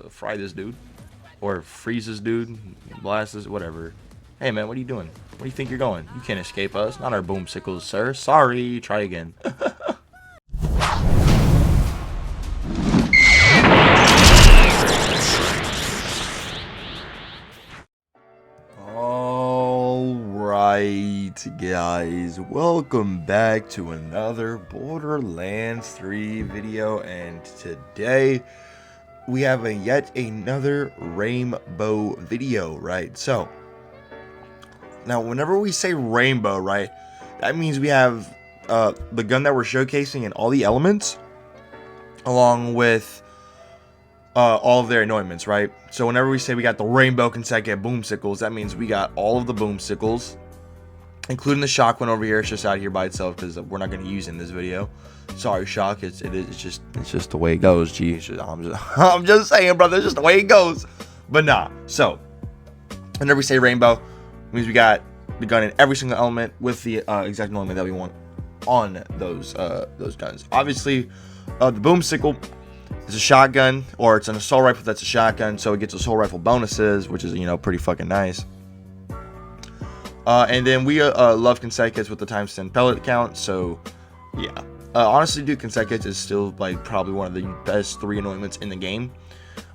fry this dude. Or freeze this dude. Blast this, whatever. Hey man, what are you doing? Where do you think you're going? You can't escape us. Not our boom sickles, sir. Sorry. Try again. Alright guys, welcome back to another Borderlands 3 video, and today we have yet another rainbow video, right? So now whenever we say rainbow, right, that means we have the gun that we're showcasing and all the elements along with all of their anointments, right? So whenever we say we got the rainbow consecutive boom sickles, that means we got all of the boom sickles, including the shock one over here. It's just out here by itself because we're not going to use it in this video. Sorry, shock. It's just the way it goes. Geez, I'm just saying, brother. It's just the way it goes. But nah. So whenever we say rainbow, it means we got the gun in every single element with the exact anointment that we want on those guns. Obviously, the boom sickle. It's a shotgun, or it's an assault rifle that's a shotgun, so it gets assault rifle bonuses, which is, you know, pretty fucking nice. And then we love consecutives with the times 10 pellet count, so yeah. Honestly, dude, consecutives is still like probably one of the best 3 anointments in the game.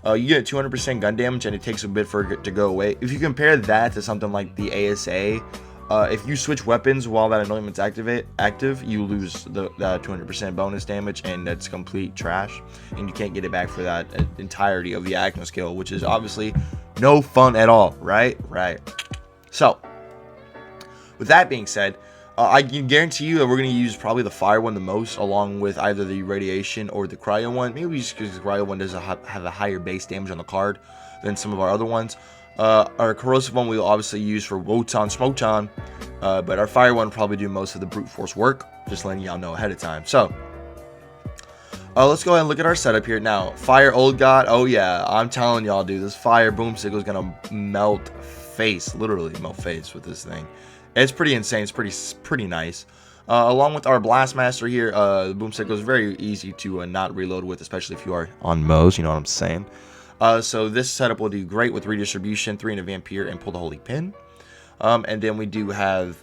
You get 200% gun damage, and it takes a bit for it to go away. If you compare that to something like the ASA, if you switch weapons while that anointment's active, you lose that 200% bonus damage, and that's complete trash, and you can't get it back for that entirety of the active skill, which is obviously no fun at all, right? So with that being said, I can guarantee you that we're going to use probably the fire one the most, along with either the radiation or the cryo one. Maybe just because the cryo one does have a higher base damage on the card than some of our other ones. Our corrosive one we'll obviously use for Wotan Smotan, but our fire one will probably do most of the brute force work, just letting y'all know ahead of time. So let's go ahead and look at our setup here. Now, fire old god, oh yeah, I'm telling y'all, dude, this fire boom sickle is gonna melt face, literally melt face with this thing. It's pretty insane. It's pretty nice. Along with our blastmaster here, the boom sickle is very easy to not reload with, especially if you are on Mo's, you know what I'm saying. So this setup will do great with redistribution, 3 in a vampire, and pull the holy pin. And then we do have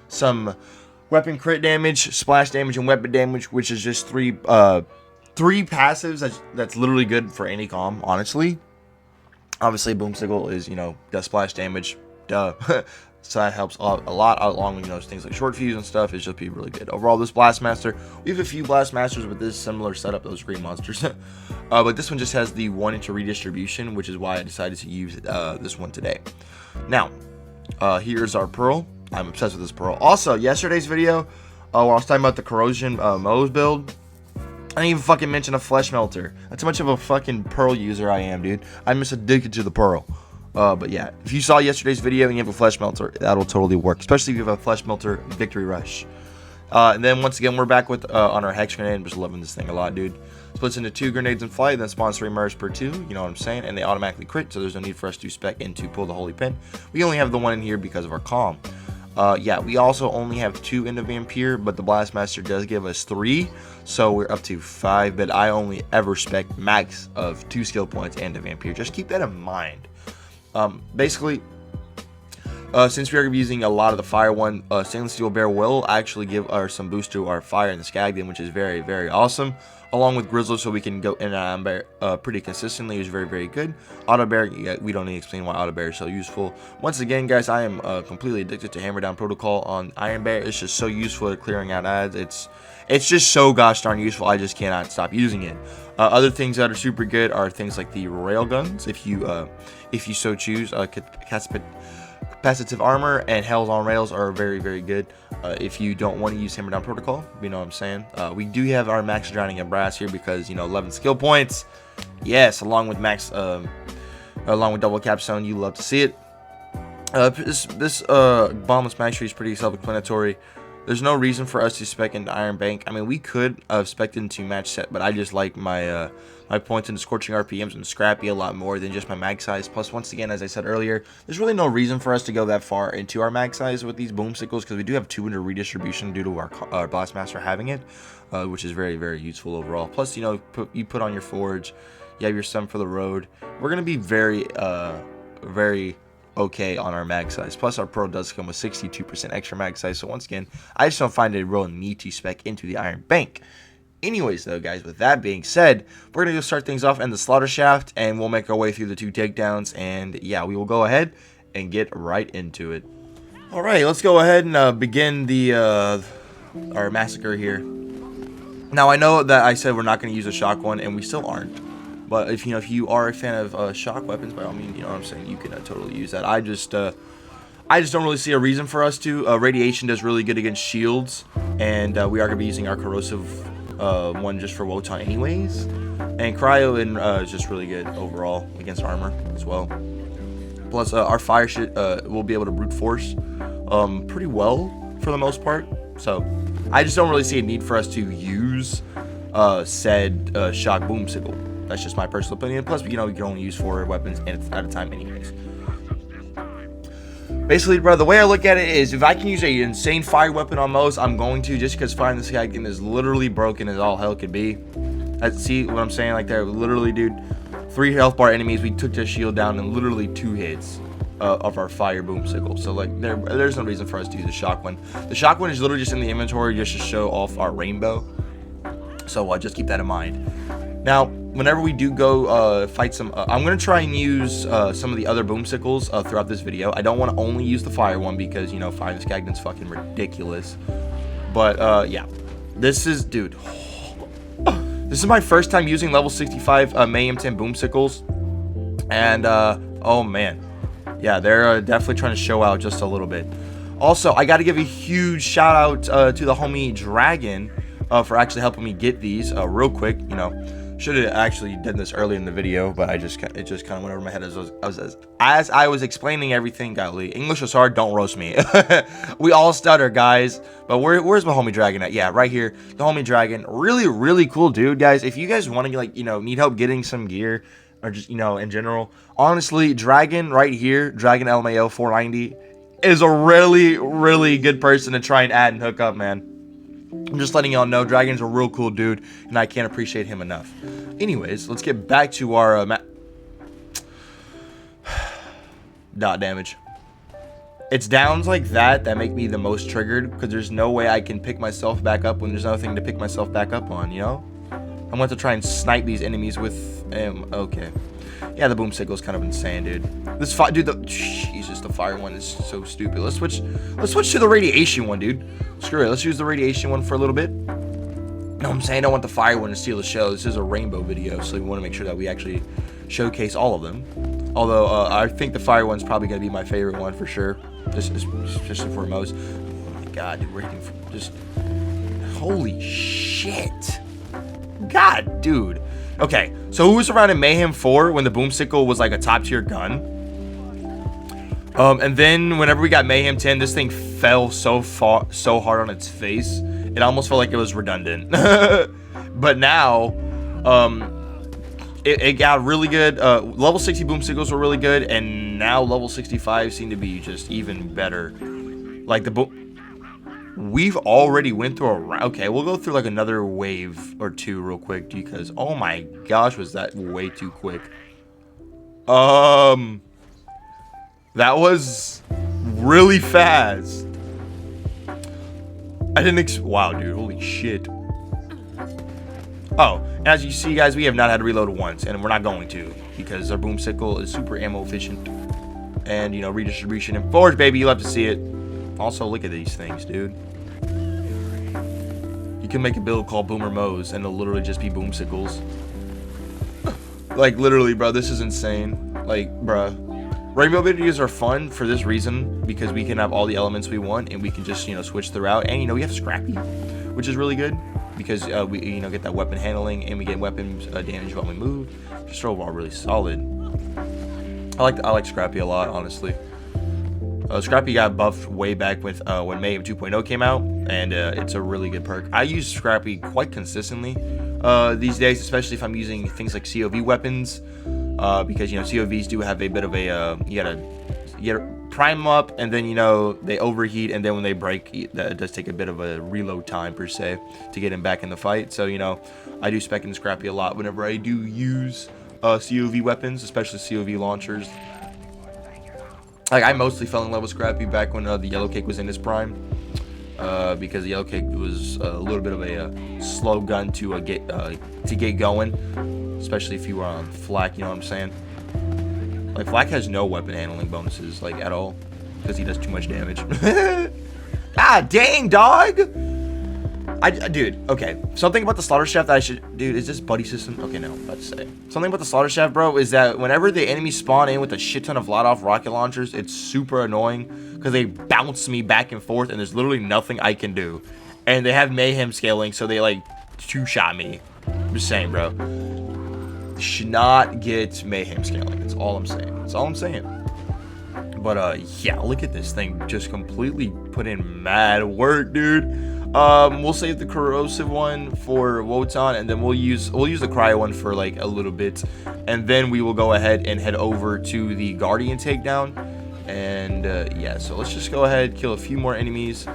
some weapon crit damage, splash damage, and weapon damage, which is just three passives. That's literally good for any comm, honestly. Obviously, boom sickle is, you know, does splash damage, duh. So that helps a lot, along with, you know, things like short fuse and stuff. It's just be really good. Overall, this blastmaster, we have a few blastmasters with this similar setup, those green monsters. But this one just has the 1-inch redistribution, which is why I decided to use this one today. Now, here's our pearl. I'm obsessed with this pearl. Also, yesterday's video, where I was talking about the corrosion Mo's build, I didn't even fucking mention a flesh melter. That's how much of a fucking pearl user I am, dude. I'm just addicted to the pearl. But yeah, if you saw yesterday's video and you have a flesh melter, that'll totally work, especially if you have a flesh melter victory rush. And then once again, we're back with on our hex grenade. I'm just loving this thing a lot, dude. Splits into 2 grenades in flight, then spawns 3 murders per 2, you know what I'm saying, and they automatically crit, so there's no need for us to spec in to pull the holy pin. We only have the one in here because of our comm. Yeah, we also only have 2 in the vampire, but the blastmaster does give us 3, so we're up to 5, but I only ever spec max of 2 skill points and the vampire. Just keep that in mind. Basically, since we are using a lot of the fire one, stainless steel bear will actually give some boost to our fire and the skagden, which is very, very awesome. Along with grizzle, so we can go in and out bear pretty consistently, is very, very good. Auto bear, yeah, we don't need to explain why auto bear is so useful. Once again, guys, I am completely addicted to hammer down protocol on iron bear. It's just so useful at clearing out ads. It's just so gosh darn useful. I just cannot stop using it. Other things that are super good are things like the rail guns, if you so choose. Capacitive armor and Hells on Rails are very, very good. If you don't want to use hammer down protocol, you know what I'm saying. We do have our max drowning and brass here because, you know, 11 skill points. Yes, along with along with double capstone, you love to see it. This bombless max tree is pretty self-explanatory. There's no reason for us to spec into Iron Bank. I mean, we could have spec'd into match set, but I just like my my points into Scorching RPMs and Scrappy a lot more than just my mag size. Plus, once again, as I said earlier, there's really no reason for us to go that far into our mag size with these boom sickles, because we do have 200 redistribution due to our Blastmaster having it, which is very, very useful overall. Plus, you know, you put on your forge, You have your sum for the road. We're gonna be very very okay on our mag size. Plus our pro does come with 62% extra mag size. So once again, I just don't find it a real need to spec into the Iron Bank. Anyways though, guys, with that being said, we're gonna go start things off in the slaughter shaft, and we'll make our way through the 2 takedowns, and yeah, we will go ahead and get right into it. All right, let's go ahead and begin the our massacre here. Now I know that I said we're not going to use a shock one, and we still aren't. But if you are a fan of shock weapons, by all means, you know what I'm saying, you can totally use that. I just don't really see a reason for us to. Radiation does really good against shields, and we are going to be using our corrosive one just for Wotan anyways. And cryo is just really good overall against armor as well. Plus our fire shit will be able to brute force pretty well for the most part. So I just don't really see a need for us to use said shock boom sickle. That's just my personal opinion. Plus, you know, you can only use 4 weapons at a time anyways. Basically, bro, the way I look at it is if I can use an insane fire weapon on most, I'm going to, just because firing this guy again is literally broken as all hell could be. See what I'm saying? Like there, literally, dude, 3 health bar enemies, we took their shield down in literally 2 hits of our fire boom sickle. So like there's no reason for us to use the shock one. The shock one is literally just in the inventory just to show off our rainbow. So just keep that in mind. Now, whenever we do go fight some, I'm going to try and use some of the other boom sickles throughout this video. I don't want to only use the fire one because, you know, fire and Skagnan's fucking ridiculous. But, yeah. This is, dude. This is my first time using level 65 Mayhem 10 boom sickles. And, oh, man. Yeah, they're definitely trying to show out just a little bit. Also, I got to give a huge shout out to the homie Dragon for actually helping me get these real quick, you know. Should have actually done this earlier in the video, but it just kind of went over my head as I was explaining everything. Golly, English was hard. Don't roast me. We all stutter, guys. But where's my homie Dragon at? Yeah, right here. The homie Dragon, really cool dude, guys. If you guys want to, like, you know, need help getting some gear, or just, you know, in general, honestly, Dragon right here, Dragon LMAO 490, is a really good person to try and add and hook up, man. I'm just letting y'all know Dragon's a real cool dude, and I can't appreciate him enough. Anyways, let's get back to our dot damage. It's downs like that make me the most triggered, because there's no way I can pick myself back up when there's nothing to pick myself back up on, you know? I'm going to try and snipe these enemies with okay. Yeah, the boom sickle is kind of insane, dude. This Jesus, the fire one is so stupid. Let's switch to the radiation one, dude. Screw it. Let's use the radiation one for a little bit. You know what I'm saying? I don't want the fire one to steal the show. This is a rainbow video, so we want to make sure that we actually showcase all of them. Although I think the fire one's probably gonna be my favorite one for sure. Just and foremost. Oh my god, dude, we're hitting just holy shit. God, dude. Okay, so who was around in Mayhem 4 when the boom sickle was like a top tier gun? And then whenever we got Mayhem 10, this thing fell so hard on its face, it almost felt like it was redundant. But now, it got really good. Level 60 boom sickles were really good, and now level 65 seem to be just even better. Like the boom. We've already went through a round. Okay, we'll go through like another wave or 2 real quick, because oh my gosh, was that way too quick. That was really fast. I didn't wow, dude, holy shit. Oh, and as you see, guys, we have not had to reload once, and we're not going to, because our boom sickle is super ammo efficient. And, you know, redistribution and forge, baby, you'll have to see it. Also, look at these things, dude. You can make a build called Boomer Moes, and it'll literally just be boom sickles. Like, literally, bro, this is insane. Like, bruh. Rainbow videos are fun for this reason, because we can have all the elements we want, and we can just, you know, switch throughout. And, you know, we have Scrappy, which is really good, because we, you know, get that weapon handling, and we get weapon damage while we move. Just overall really solid. I like Scrappy a lot, honestly. Scrappy got buffed way back with when Mayhem 2.0 came out, and it's a really good perk. I use Scrappy quite consistently these days, especially if I'm using things like COV weapons, because, you know, COVs do have a bit of a you gotta prime them up, and then, you know, they overheat, and then when they break, that does take a bit of a reload time per se to get him back in the fight. So, you know, I do spec in Scrappy a lot whenever I do use COV weapons, especially COV launchers. Like, I mostly fell in love with Scrappy back when the Yellow Cake was in his prime, because the Yellow Cake was a little bit of a slow gun to get going, especially if you were on Flak. You know what I'm saying? Like, Flak has no weapon handling bonuses, like, at all, because he does too much damage. God dang, dog! Dude, okay. Something about the Slaughter Shaft that I should... Dude, is this buddy system? Okay, no, I'm about to say. Something about the Slaughter Shaft, bro, is that whenever the enemies spawn in with a shit ton of Vladoff rocket launchers, it's super annoying because they bounce me back and forth and there's literally nothing I can do. And they have mayhem scaling, so they, like, two-shot me. I'm just saying, bro. You should not get mayhem scaling. That's all I'm saying. That's all I'm saying. But, yeah, look at this thing. Just completely put in mad work, dude. We'll save the corrosive one for Wotan, and then we'll use the cryo one for like a little bit, and then we will go ahead and head over to the Guardian takedown. And yeah, so let's just go ahead, kill a few more enemies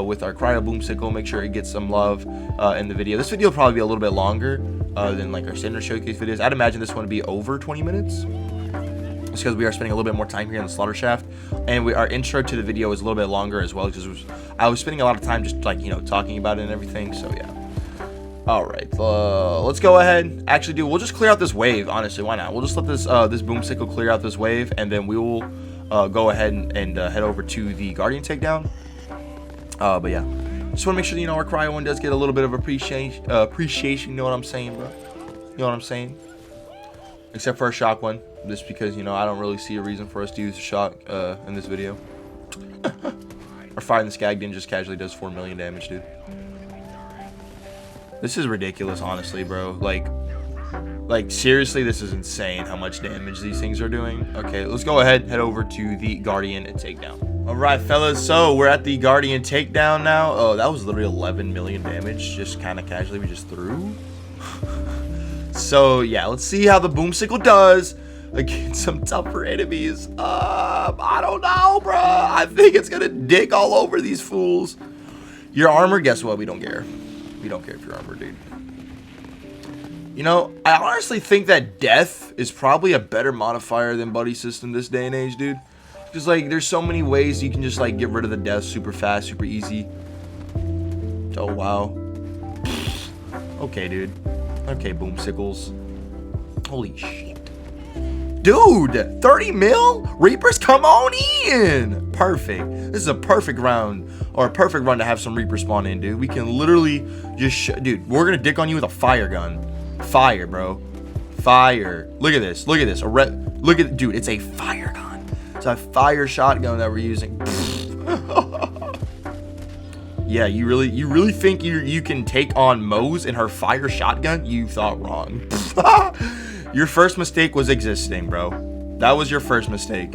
with our cryo boom sickle. Make sure it gets some love in the video. This video will probably be a little bit longer than like our standard showcase videos. I'd imagine this one to be over 20 minutes. It's because we are spending a little bit more time here in the Slaughter Shaft, and our intro to the video is a little bit longer as well, because I was spending a lot of time just like, you know, talking about it and everything. So yeah. All right, let's go ahead. Actually, dude, we'll just clear out this wave. Honestly, why not? We'll just let this this boom sickle clear out this wave, and then we will go ahead and head over to the Guardian takedown. But yeah, just want to make sure, you know, our cryo one does get a little bit of appreciation. You know what I'm saying, bro? You know what I'm saying? Except for our shock one, just because, you know, I don't really see a reason for us to use the shock in this video. Our fire in the Skagden just casually does 4 million damage, dude. This is ridiculous, honestly, bro. Like seriously, this is insane how much damage these things are doing. Okay, let's go ahead, head over to the Guardian and takedown. All right, fellas, so we're at the Guardian takedown now. Oh, that was literally 11 million damage, just kind of casually we just threw. So yeah, let's see how the boom sickle does against some tougher enemies. I don't know, bro. I think it's gonna dig all over these fools. Your armor, guess what? We don't care. We don't care if your armor, dude. You know, I honestly think that death is probably a better modifier than buddy system this day and age, dude. Because like, there's so many ways you can just like get rid of the death super fast, super easy. Oh wow. Okay, dude. Okay, boom sickles. Holy shit. Dude, 30 mil? Reapers, come on in. Perfect. This is a perfect round, or a perfect run to have some Reapers spawn in, dude. We can literally just, dude, we're gonna dick on you with a fire gun. Fire, bro. Fire. Look at this. Look at this. Look at, dude, it's a fire gun. It's a fire shotgun that we're using. Yeah, you really think you can take on Mose and her fire shotgun? You thought wrong. Your first mistake was existing, bro. That was your first mistake.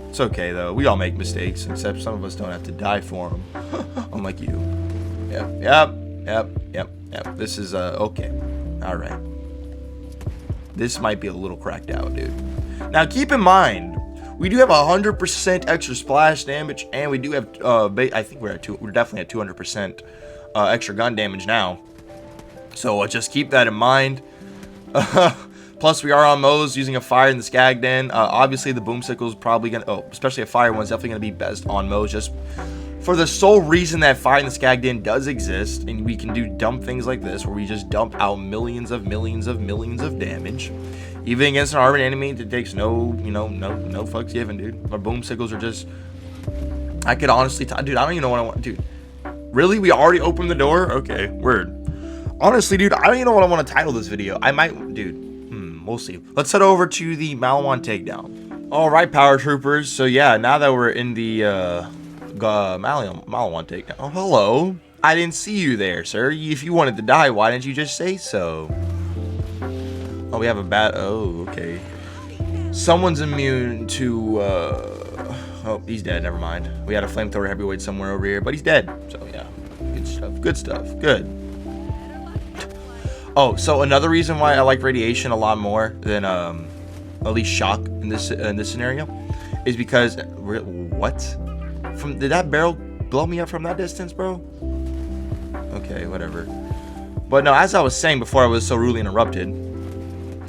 It's okay though. We all make mistakes, except some of us don't have to die for them. Unlike you. Yep. This is okay. All right. This might be a little cracked out, dude. Now keep in mind, we do have 100% extra splash damage, and we do have, I think we're definitely at 200% extra gun damage now. So just keep that in mind. Plus, we are on Mose using a fire in the Skagden. Obviously, the boom sickle is probably gonna, especially a fire one's definitely gonna be best on Mose, just for the sole reason that fire in the Skagden does exist, and we can do dumb things like this, where we just dump out millions of damage. Even against an armored enemy, it takes no fucks given, dude. Our boom sickles are just, I could honestly, dude, I don't even know what I want, dude. Really? We already opened the door? Okay, word. Honestly, dude, I don't even know what I want to title this video. I might, dude, we'll see. Let's head over to the Malawan takedown. All right, power troopers. So yeah, now that we're in the Malawan takedown. Oh, hello. I didn't see you there, sir. If you wanted to die, why didn't you just say so? Oh, we have a bat. Oh, okay. Someone's immune to, oh, he's dead. Never mind. We had a flamethrower heavyweight somewhere over here, but he's dead. So, yeah. Good stuff. Good stuff. Good. Oh, so another reason why I like radiation a lot more than, at least shock in this scenario is because, what? Did that barrel blow me up from that distance, bro? Okay, whatever. But no, as I was saying before I was so rudely interrupted,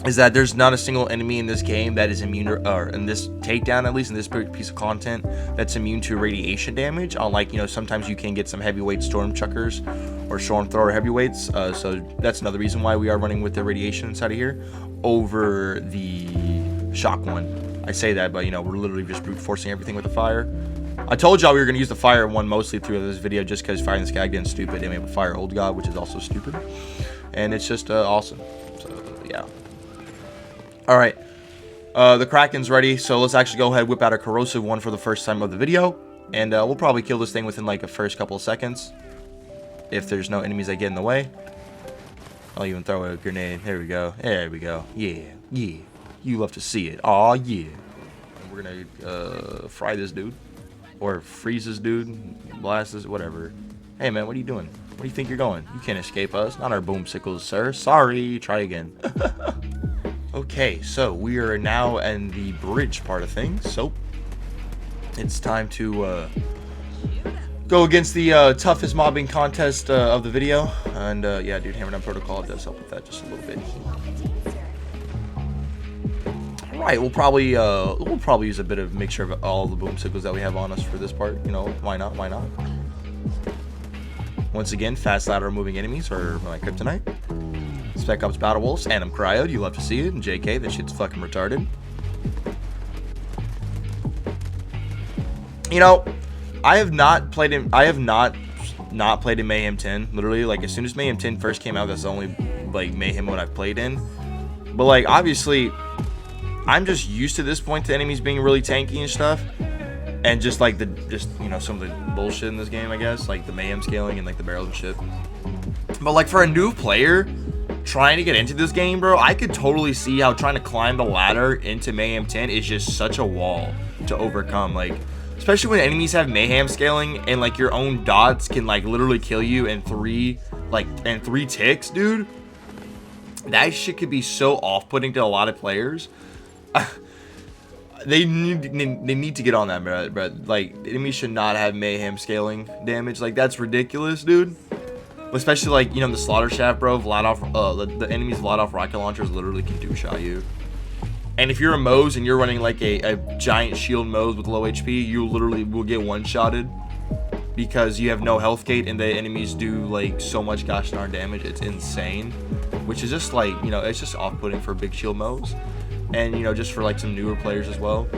is that there's not a single enemy in this game that is immune, or in this takedown, at least in this piece of content, that's immune to radiation damage. Unlike, you know, sometimes you can get some heavyweight storm chuckers or storm thrower heavyweights. So that's another reason why we are running with the radiation inside of here over the shock one. I say that, but you know, we're literally just brute forcing everything with the fire. I told y'all we were gonna use the fire one mostly through this video just because firing the skag is stupid, and we have a fire old god, which is also stupid, and it's just awesome. So yeah. All right, the Kraken's ready, so let's actually go ahead and whip out a corrosive one for the first time of the video, and we'll probably kill this thing within like the first couple of seconds if there's no enemies that get in the way. I'll even throw a grenade. There we go. There we go. Yeah, yeah. You love to see it. Aw, yeah. And we're gonna fry this dude, or freeze this dude, blast this, whatever. Hey man, what are you doing? Where do you think you're going? You can't escape us. Not our boom sickles, sir. Sorry. Try again. Okay, so we are now in the bridge part of things, so it's time to go against the toughest mobbing contest of the video, and yeah, dude, Hammer Down Protocol does help with that just a little bit. All right, we'll probably use a bit of mixture of all the boom sickles that we have on us for this part. You know, why not? Why not? Once again, fast ladder moving enemies are my kryptonite. Spec Ops Battle Wolves, Anim Cryo, you love to see it, and JK, that shit's fucking retarded. You know, I have not played in Mayhem 10. Literally, like as soon as Mayhem 10 first came out, that's the only like Mayhem mode I've played in. But like obviously, I'm just used to this point to enemies being really tanky and stuff, and just like you know, some of the bullshit in this game, I guess, like the Mayhem scaling and like the barrels and shit. But like for a new player trying to get into this game, bro, I could totally see how trying to climb the ladder into Mayhem 10 is just such a wall to overcome. Like, especially when enemies have mayhem scaling and like your own dots can like literally kill you in three ticks, dude. That shit could be so off-putting to a lot of players. They need to get on that, bro. Like, enemies should not have mayhem scaling damage. Like, that's ridiculous, dude. Especially like, you know, the slaughter shaft, bro. The enemy's Vlad rocket launchers literally can two-shot you. And if you're a Mose and you're running like a giant shield Mose with low HP, you literally will get one-shotted because you have no health gate and the enemies do like so much gosh darn damage. It's insane, which is just like, you know, it's just off-putting for big shield Mose, and you know, just for like some newer players as well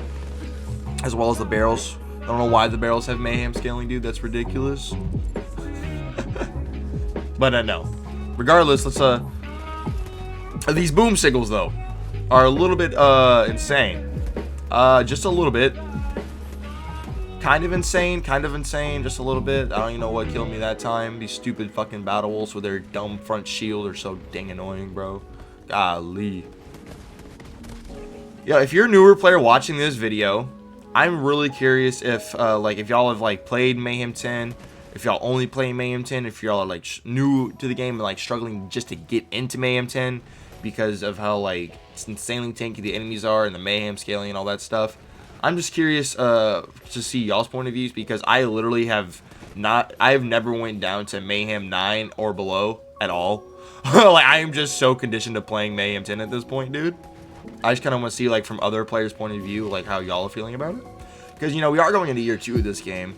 as the barrels. I don't know why the barrels have mayhem scaling, dude. That's ridiculous. But no. Regardless, let's these boom sickles though are a little bit insane. Just a little bit. Kind of insane, just a little bit. I don't even know what killed me that time. These stupid fucking battle wolves with their dumb front shield are so dang annoying, bro. Golly. Yeah, if you're a newer player watching this video, I'm really curious if like if y'all have like played Mayhem 10, if y'all only play Mayhem 10, if y'all are like new to the game and like struggling just to get into Mayhem 10 because of how like insanely tanky the enemies are and the mayhem scaling and all that stuff. I'm just curious to see y'all's point of views, because I literally have never went down to Mayhem 9 or below at all. Like, I am just so conditioned to playing Mayhem 10 at this point, dude. I just kind of want to see like from other players' point of view, like how y'all are feeling about it, because you know we are going into year 2 of this game.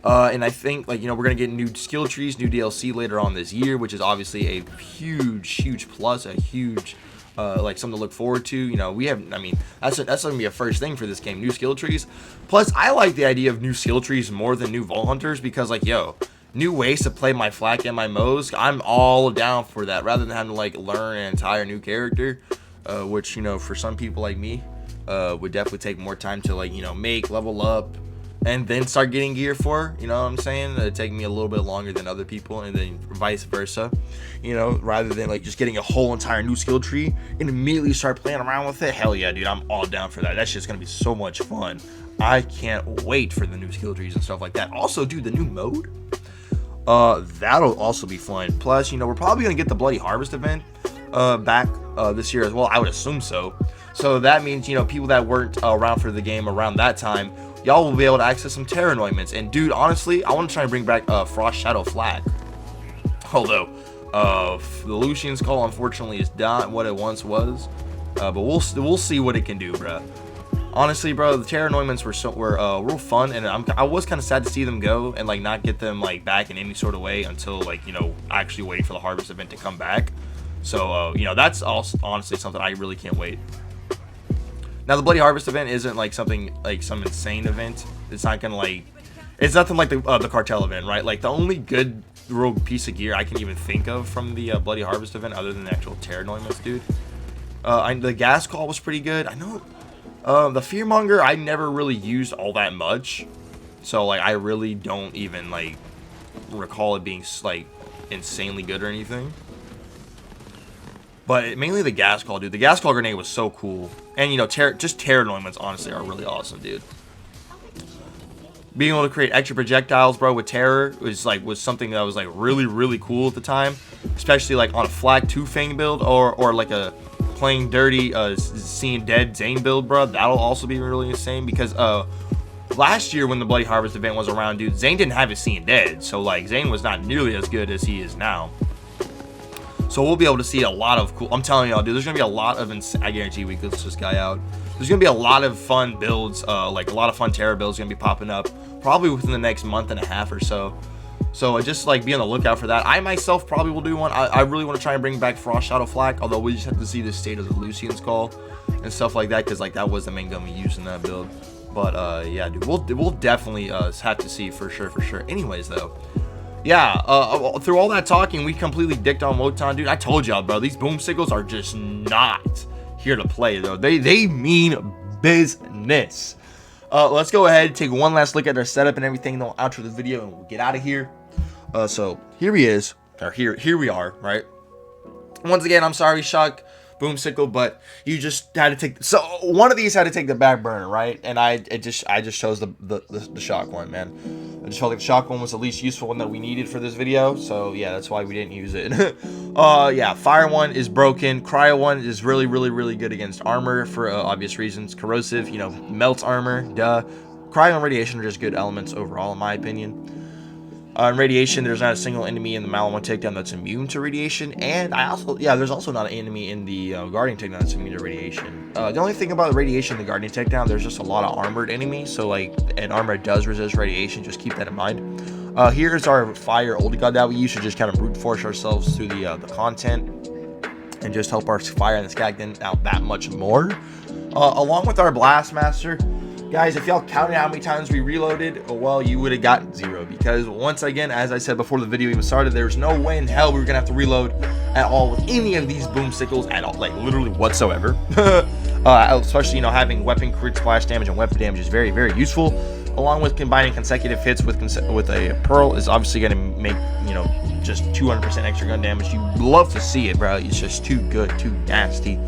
And I think, like, you know, we're going to get new skill trees, new DLC later on this year, which is obviously a huge plus, a huge, like, something to look forward to. You know, we have, I mean, that's going to be a first thing for this game, new skill trees. Plus, I like the idea of new skill trees more than new Vault Hunters, because, like, yo, new ways to play my Flak and my Mose, I'm all down for that, rather than having to, like, learn an entire new character, which, you know, for some people like me, would definitely take more time to, like, you know, make, level up, and then start getting gear for, you know what I'm saying? It'd take me a little bit longer than other people, and then vice versa, you know, rather than like just getting a whole entire new skill tree and immediately start playing around with it. Hell yeah, dude, I'm all down for that. That's just gonna be so much fun. I can't wait for the new skill trees and stuff like that. Also, dude, the new mode, that'll also be fun. Plus, you know, we're probably gonna get the Bloody Harvest event back this year as well. I would assume so. So that means, you know, people that weren't around for the game around that time, y'all will be able to access some Terra anointments. And dude, honestly, I want to try and bring back Frost Shadow Flag. Although, The Lucian's Call, unfortunately, is not what it once was. But we'll see what it can do, bro. Honestly, bro, the Terra anointments were real fun, and I was kind of sad to see them go and like not get them like back in any sort of way until like, you know, actually wait for the Harvest event to come back. So you know, that's also honestly something I really can't wait. Now the Bloody Harvest event isn't like something like some insane event. It's not gonna like, it's nothing like the Cartel event, right? Like the only good real piece of gear I can even think of from the Bloody Harvest event, other than the actual Terra anointments, dude. The gas call was pretty good. I know. The Fearmonger I never really used all that much, so like I really don't even like recall it being like insanely good or anything. But mainly the gas call, dude. The gas call grenade was so cool, and you know, just Terra anointments honestly are really awesome, dude. Being able to create extra projectiles, bro, with Terror was something that was like really cool at the time, especially like on a Flak 2 Fang build or like a playing dirty Seeing Dead Zane build, bro. That'll also be really insane because last year when the Bloody Harvest event was around, dude, Zane didn't have his Seeing Dead, so like Zane was not nearly as good as he is now. So we'll be able to see a lot of cool, I'm telling y'all, dude, there's gonna be a lot of I guarantee we could this guy out. There's gonna be a lot of fun builds, like a lot of fun Terror builds gonna be popping up probably within the next month and a half or so. So just like be on the lookout for that. I myself probably will do one. I really want to try and bring back Frost Shadow Flak, although we just have to see the state of the Lucian's Call and stuff like that, because like that was the main gun we used in that build. But yeah, dude, we'll definitely have to see for sure. Anyways, though, yeah, through all that talking, we completely dicked on Wotan, dude. I told y'all, bro, these Boom Sickles are just not here to play, though. They mean business. Let's go ahead and take one last look at our setup and everything, then we'll outro the video and we'll get out of here. So here he is, or here we are, right? Once again, I'm sorry, Shock Boom Sickle, but you just had to take, so one of these had to take the back burner, right? And I just chose the Shock one, man. I just felt like the Shock one was the least useful one that we needed for this video, so yeah, that's why we didn't use it. Yeah, Fire one is broken. Cryo one is really good against armor for obvious reasons. Corrosive, you know, melts armor, duh. Cryo and Radiation are just good elements overall, in my opinion. In Radiation, there's not a single enemy in the Malamo takedown that's immune to radiation, and there's also not an enemy in the Guardian takedown that's immune to radiation. The only thing about the Radiation, the Guardian takedown, there's just a lot of armored enemies, so like, and armor does resist radiation, just keep that in mind. Here's our Fire Old God that we use to just kind of brute force ourselves through the content, and just help our Fire and the Skagden out that much more. Along with our Blast Master, guys, if y'all counted how many times we reloaded, well, you would have gotten 0, because once again, as I said before the video even started, there's no way in hell we were gonna have to reload at all with any of these Boom Sickles at all, like literally whatsoever. Especially, you know, having weapon crit splash damage and weapon damage is very useful, along with combining consecutive hits with a Pearl is obviously gonna make, you know, just 200% extra gun damage. You love to see it, bro. It's just too good, too nasty.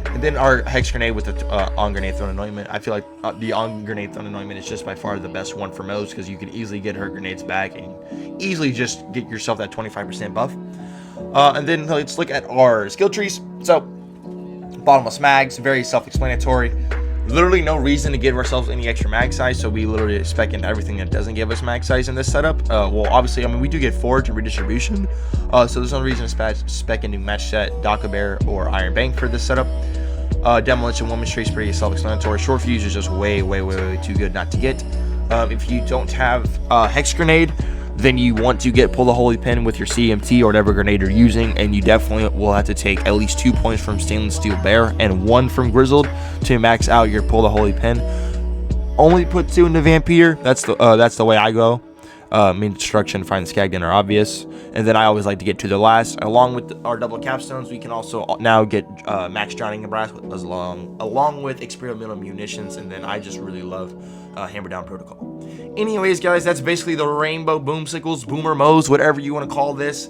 And then our Hex Grenade with the On Grenade Thrown Anointment. I feel like the On Grenade Thrown Anointment is just by far the best one for Mo's, because you can easily get her grenades back and easily just get yourself that 25% buff. And then let's look at our skill trees. So, bottomless mags, very self-explanatory. Literally no reason to give ourselves any extra mag size, so we literally spec in everything that doesn't give us mag size in this setup. Well, obviously, I mean, we do get Forge and Redistribution, so there's no reason to spec into Match Set, Dokkan Bear, or Iron Bank for this setup. Demolition Woman's Tree is pretty self-explanatory. Short Fuse is just way too good not to get. If you don't have Hex Grenade, then you want to Pull the Holy Pin with your CMT or whatever grenade you're using, and you definitely will have to take at least 2 points from Stainless Steel Bear and 1 from Grizzled to max out your Pull the Holy Pin. Only put 2 into Vampire. That's the way I go. Mean Destruction, Find the Skagden are obvious, and then I always like to get to the last. Along with our double capstones, we can also now get Max Drowning in Brass along with Experimental Munitions, and then I just really love Hammer Down Protocol. Anyways, guys, that's basically the Rainbow Boom Sickles, Boomer Mo's, whatever you want to call this.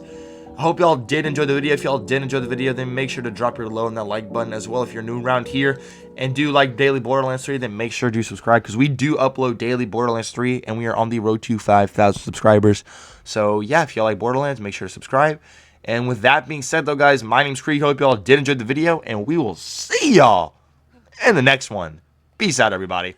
I hope y'all did enjoy the video. If y'all did enjoy the video, then make sure to drop your low on that like button as well. If you're new around here and do like daily Borderlands 3, then make sure to subscribe, because we do upload daily Borderlands 3 and we are on the road to 5,000 subscribers. So yeah, if y'all like Borderlands, make sure to subscribe. And with that being said, though, guys, my name's Kree. Hope y'all did enjoy the video, and we will see y'all in the next one. Peace out, everybody.